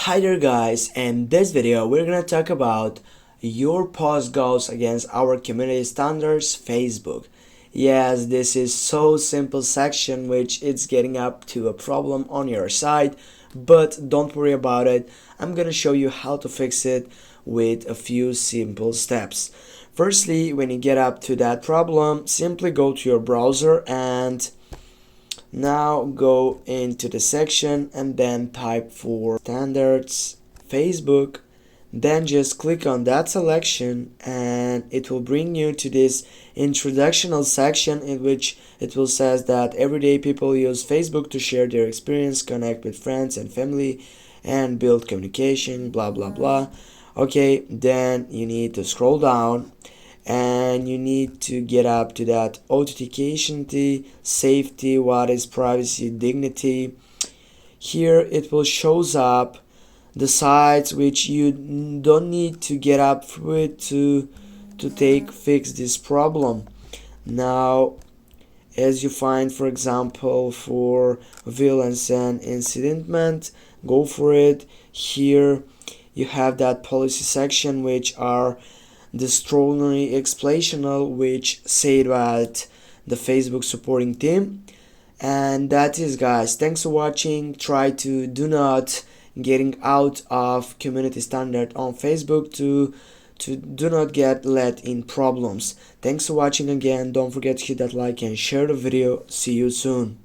Hi there guys, in this video we're gonna talk about your post goes against our community standards Facebook. Yes, this is so simple section which it's getting up to a problem on your side, but don't worry about it. I'm gonna show you how to fix it with a few simple steps. Firstly, when you get up to that problem, simply go to your browser and now go into the section and then type for standards Facebook, then just click on that selection and it will bring you to this introductional section in which it will says that everyday people use Facebook to share their experience, connect with friends and family and build communication, blah blah blah. Okay, then you need to scroll down and you need to get up to that authentication, safety, what is privacy, dignity. Here it will shows up the sites which you don't need to get up with to fix this problem. Now, as you find, for example, for violence and incitement, go for it. Here you have that policy section which are the strongly explainational which say that the Facebook supporting team. And that is, guys, thanks for watching. Try to do not getting out of community standard on Facebook to do not get let in problems. Thanks for watching again. Don't forget to hit that like and share the video. See you soon.